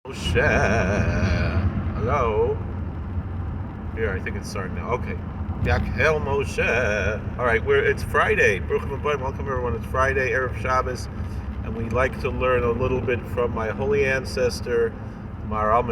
Moshe. Hello. Here, I think it's starting now. Okay. Vayakhel Moshe. All right, it's Friday. Welcome everyone. It's Friday, Erev Shabbos, and we like to learn a little bit from my holy ancestor, Maharal.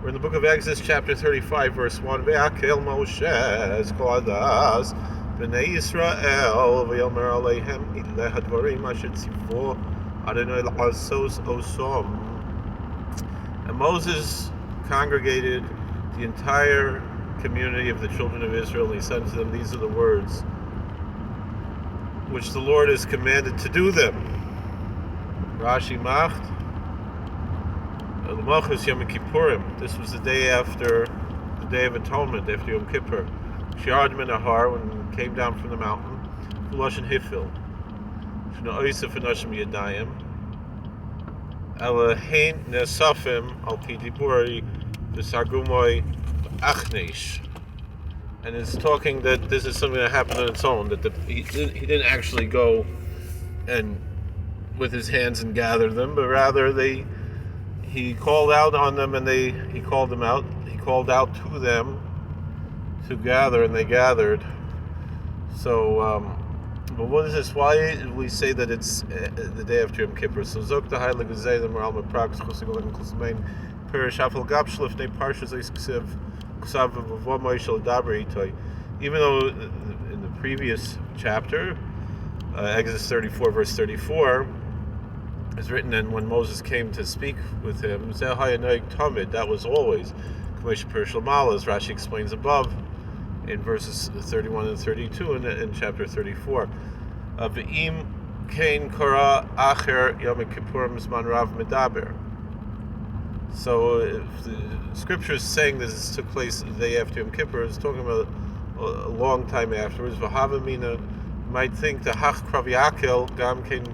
We're in the book of Exodus, chapter 35, verse 1. Vayakhel Moshe is called us. B'nei Yisrael v'yomer aleichem ileh hadvarim asher tzivu Adonai la'asos osom. And Moses congregated the entire community of the children of Israel, and he said to them, these are the words which the Lord has commanded to do them. Rashi macht, L'machos Yom Kippurim. This was the day after the Day of Atonement, after Yom Kippur. Shi'ad min ahar, when he came down from the mountain. V'loshen hifil. Sh'na oisef v'nashim yadayim. Elahein nesafim al pi diburi v'sargumoi achnesh. And it's talking that this is something that happened on its own, that he didn't actually go and with his hands and gather them, but rather he called out on them, and he called them out. He called out to them to gather, and they gathered. So, but what is this? Why do we say that it's the day after Yom Kippur? So, Zok the Heilige Gezei the Maharal Meprax Chosigolem Klusmain Perish Afal Gabshlif Ne Parshas Eiskisev Ksav V'Vomoy Shel Daber Itoy. Even though in the previous chapter, Exodus 34 verse 34, is written, and when Moses came to speak with him, that was always as Rashi explains above in verses 31 and 32 in chapter 34. V'im kein kara acher Yom Kippurim zman rav medaber. So if the scripture is saying that this took place the day after Yom Kippur, it's talking about a long time afterwards. V'havamina might think the hach krav Vayakhel gam kein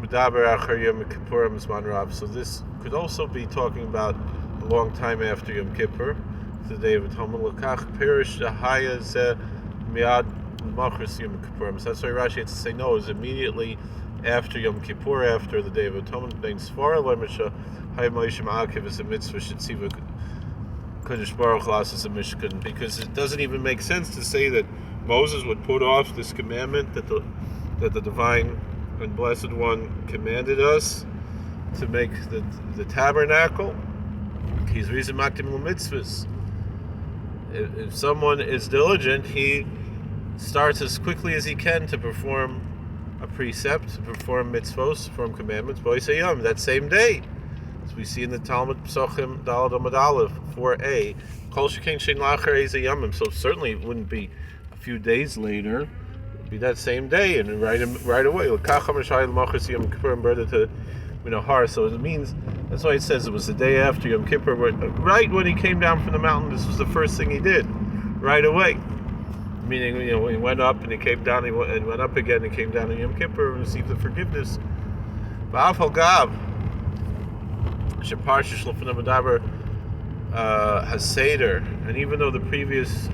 medaber acher Yom Kippurim zman rav. So this could also be talking about a long time after Yom Kippur, the Day of Atonement. L'kach perish haya ze miad machris Yom Kippurim. So that's why Rashi had to say no. It was immediately after Yom Kippur, after the Day of Atonement. Bein sfara lemisha hay moishim akiv is a mitzvah shetziva kodesh baruch lasas a mishkan, because it doesn't even make sense to say that Moses would put off this commandment that the divine and blessed one commanded us to make the tabernacle. He's reason makdim mitzvahs. If someone is diligent, he starts as quickly as he can to perform a precept, to perform mitzvos, to perform commandments. Boisayam, that same day, as we see in the Talmud Psachim Dalad Amud Aleph 4a. Kol shekain shein lacher ezayamim. So certainly it wouldn't be a few days later. It would be that same day and right away. So it means, that's why it says it was the day after Yom Kippur, right when he came down from the mountain. This was the first thing he did, right away. Meaning, when he went up and he came down, and went up again and came down in Yom Kippur and received the forgiveness. Va'afal gav sheparsha shlofan medaber haseder. And even though the previous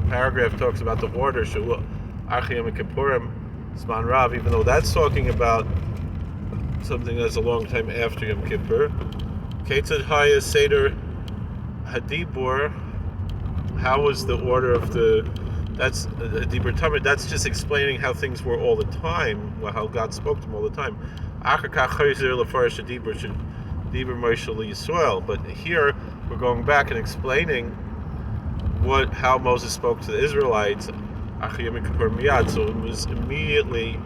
paragraph talks about the order shelu archei Yom Kippurim zman rav, even though that's talking about something that's a long time after Yom Kippur. Ketzad Haya Seder Hadibur. How was the order of that's Hadibur Tamid? That's just explaining how things were all the time, how God spoke to him all the time. But here we're going back and explaining how Moses spoke to the Israelites. So it was immediately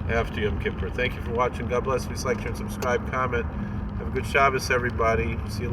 after Yom Kippur. Thank you for watching. God bless. Please like, share, and subscribe, comment. Have a good Shabbos, everybody. See you later.